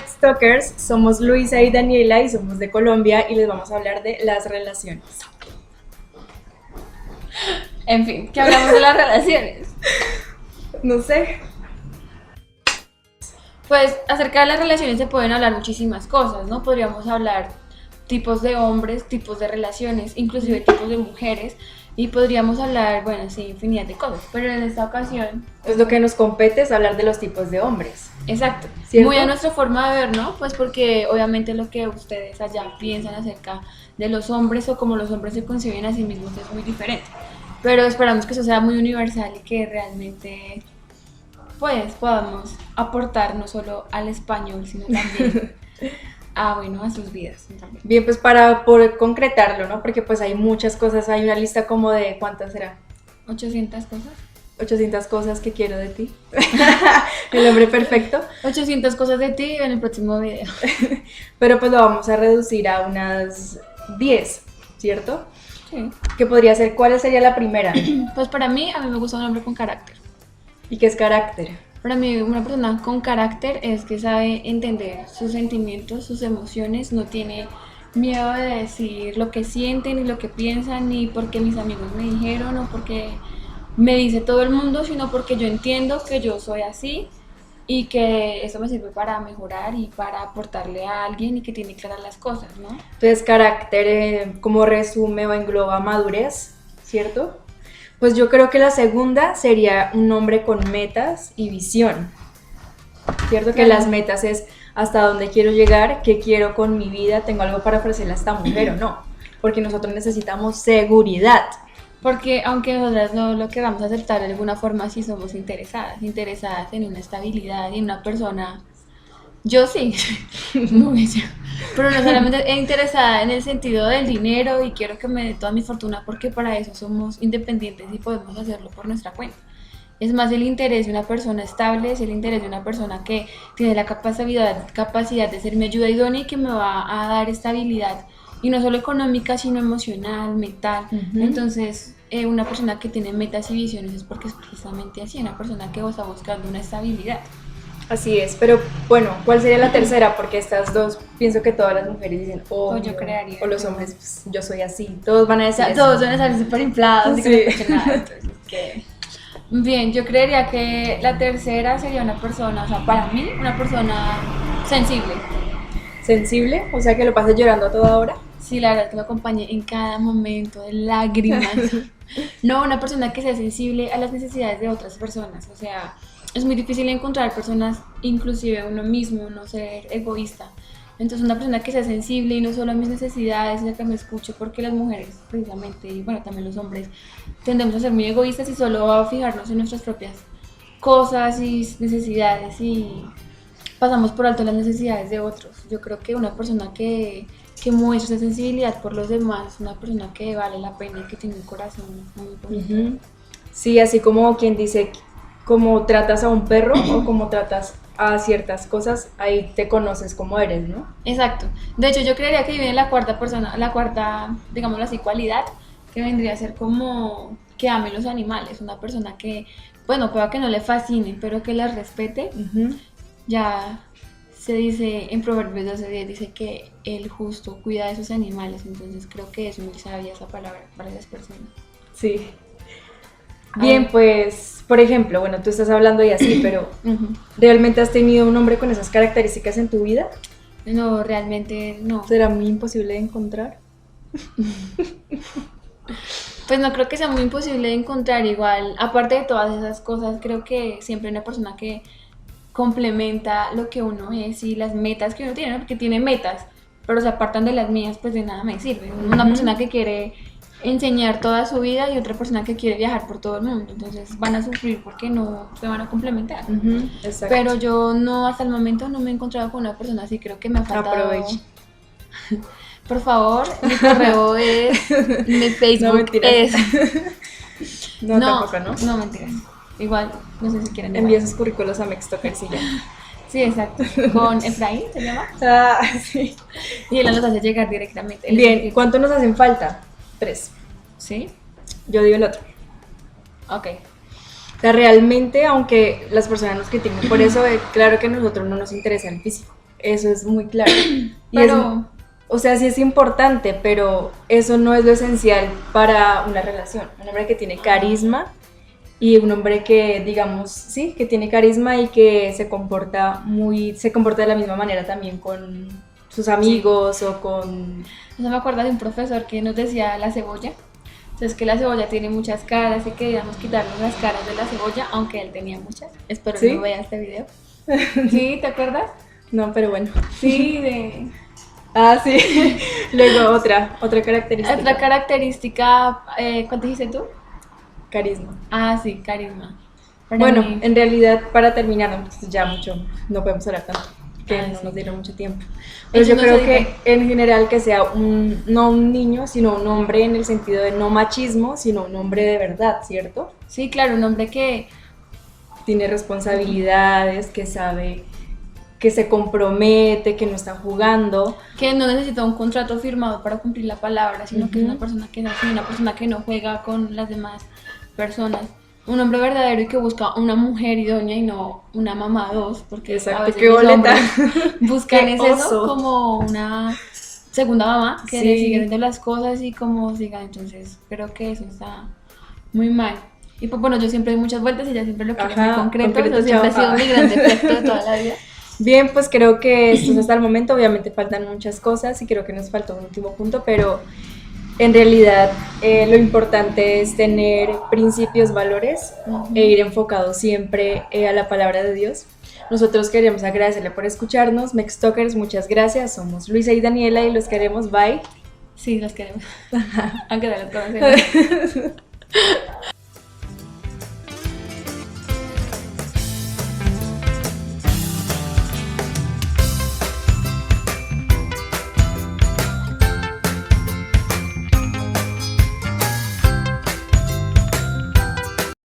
Stalkers, somos Luisa y Daniela y somos de Colombia y les vamos a hablar de las relaciones. En fin, ¿qué hablamos de las relaciones? No sé. Pues acerca de las relaciones se pueden hablar muchísimas cosas, ¿no? Podríamos hablar tipos de hombres, tipos de relaciones, inclusive tipos de mujeres, y podríamos hablar, bueno, sí, infinidad de cosas, pero en esta ocasión... Pues lo que nos compete es hablar de los tipos de hombres. Exacto, ¿Cierto? muy a nuestra forma de ver, ¿no? Pues porque obviamente lo que ustedes allá piensan acerca de los hombres o como los hombres se conciben a sí mismos es muy diferente, pero esperamos que eso sea muy universal y que realmente pues podamos aportar no solo al español, sino también a sus vidas también. Bien, pues para poder concretarlo, ¿no? Porque pues hay muchas cosas, hay una lista como de, ¿cuántas será? 800 cosas. 800 cosas que quiero de ti. El hombre perfecto. 800 cosas de ti en el próximo video. Pero pues lo vamos a reducir a unas 10, ¿cierto? Sí. ¿Qué podría ser? ¿Cuál sería la primera? Pues para mí, a mí me gusta un hombre con carácter. ¿Y qué es carácter? Para mí, una persona con carácter es que sabe entender sus sentimientos, sus emociones, no tiene miedo de decir lo que sienten y lo que piensan, ni porque mis amigos me dijeron o porque me dice todo el mundo, sino porque yo entiendo que yo soy así y que eso me sirve para mejorar y para aportarle a alguien y que tiene claras las cosas, ¿no? Entonces, carácter, como resume o engloba madurez, ¿cierto? Pues yo creo que la segunda sería un hombre con metas y visión, ¿cierto? Que las metas es hasta dónde quiero llegar, qué quiero con mi vida, tengo algo para ofrecerle a esta mujer o no, porque nosotros necesitamos seguridad. Porque aunque nosotras no lo queramos aceptar de alguna forma, sí somos interesadas en una estabilidad y en una persona. Yo sí, no ella, pero no solamente interesada en el sentido del dinero y quiero que me dé toda mi fortuna porque para eso somos independientes y podemos hacerlo por nuestra cuenta. Es más el interés de una persona estable, es el interés de una persona que tiene la capacidad de ser mi ayuda idónea y que me va a dar estabilidad, y no solo económica, sino emocional, mental. Entonces, una persona que tiene metas y visiones es porque es precisamente así, una persona que está buscando una estabilidad. Así es, pero bueno, ¿cuál sería la tercera? Porque estas dos, pienso que todas las mujeres dicen, O yo crearía. o los hombres, pues, yo soy así, todos van a O decir sea, eso. todos van a salir súper inflados y Sí. que no escuchen nada. Entonces, bien, yo creería que la tercera sería una persona, o sea, para mí, una persona sensible. ¿Sensible? O sea, que lo pases llorando a toda hora. Sí, la verdad que me acompañe en cada momento de lágrimas. No, una persona que sea sensible a las necesidades de otras personas. O sea, es muy difícil encontrar personas, inclusive uno mismo, no ser egoísta. Entonces, una persona que sea sensible y no solo a mis necesidades, y a que me escuche, porque las mujeres, precisamente, y bueno, también los hombres, tendemos a ser muy egoístas y solo a fijarnos en nuestras propias cosas y necesidades y pasamos por alto las necesidades de otros. Yo creo que una persona que muestra esa sensibilidad por los demás, una persona que vale la pena y que tiene un corazón muy bonito. Sí, así como quien dice cómo tratas a un perro o cómo tratas a ciertas cosas, ahí te conoces cómo eres, ¿no? Exacto. De hecho, yo creería que viene la cuarta persona, la cuarta, digámoslo así, cualidad, que vendría a ser como que ame los animales, una persona que, bueno, pueda que no le fascine, pero que las respete. Ya se dice en Proverbios 12:10, dice que el justo cuida de sus animales, entonces creo que es muy sabia esa palabra para las personas. Sí. Bien, pues, por ejemplo, bueno, tú estás hablando y así, pero ¿realmente has tenido un hombre con esas características en tu vida? No, realmente no. ¿Será muy imposible de encontrar? Pues no creo que sea muy imposible de encontrar igual. Aparte de todas esas cosas, creo que siempre hay una persona que complementa lo que uno es y las metas que uno tiene, ¿no? Porque tiene metas, pero se apartan de las mías, pues de nada me sirve. Una persona que quiere enseñar toda su vida y otra persona que quiere viajar por todo el mundo, entonces van a sufrir porque no se van a complementar. Exacto. Pero yo no, hasta el momento no me he encontrado con una persona así, creo que me ha faltado. Aproveche. Por favor, mi correo es, mi Facebook mentiras. es. No, tampoco, ¿no? No, mentiras. Igual, no sé si quieren. Envía sus currículos a Mextalkers y ya. Sí, exacto. Con Efraín, ¿se llama? Ah, sí. Y él nos hace llegar directamente. Bien, ¿cuánto nos hacen falta? 3. ¿Sí? Yo digo el otro. Ok. O sea, realmente, aunque las personas nos critiquen por eso, claro que a nosotros no nos interesa el físico. eso es muy claro. Y Pero o sea, sí es importante, pero eso no es lo esencial para una relación. Un hombre que tiene carisma y un hombre que, digamos, sí, que tiene carisma y que se comporta de la misma manera también con sus amigos o con... no me acuerdo de un profesor que nos decía la cebolla. Entonces que la cebolla tiene muchas caras y que debíamos quitarnos las caras de la cebolla, aunque él tenía muchas. Espero ¿Sí? no vea este video. ¿Sí? ¿Te acuerdas? No, pero bueno. Sí, de... Ah, sí. Luego otra característica. Otra característica, ¿cuál dijiste tú? Carisma. Ah, sí, carisma. Para Bueno, mí- en realidad, para terminar, pues ya mucho, no podemos hablar tanto, que Ah, no sí. nos dieron mucho tiempo. Pero Eso yo no creo se que dijo. en general que sea no un niño, sino un hombre en el sentido de no machismo, sino un hombre de verdad, ¿cierto? Sí, claro, un hombre que... Tiene responsabilidades, que sabe, que se compromete, que no está jugando. que no necesita un contrato firmado para cumplir la palabra, sino que es una persona que es así, una persona que no juega con las demás personas. Un hombre verdadero y que busca una mujer idónea y no una mamá dos, porque a Exacto, veces qué los boleta. hombres buscan Qué es eso oso. como una segunda mamá que Sí. le sigue haciendo las cosas y como siga. Entonces creo que eso está muy mal. Y pues bueno, yo siempre doy muchas vueltas y ella siempre lo quiere Ajá, muy concreto, concreto, eso siempre ha chao. sido mi gran defecto de toda la vida. Bien, pues creo que esto es hasta el momento, obviamente faltan muchas cosas y creo que nos faltó un último punto, pero en realidad lo importante es tener principios, valores e ir enfocado siempre a la palabra de Dios. Nosotros queremos agradecerle por escucharnos, Mextalkers, muchas gracias, somos Luisa y Daniela y los queremos, bye. Sí, los queremos. Aunque no los conocemos.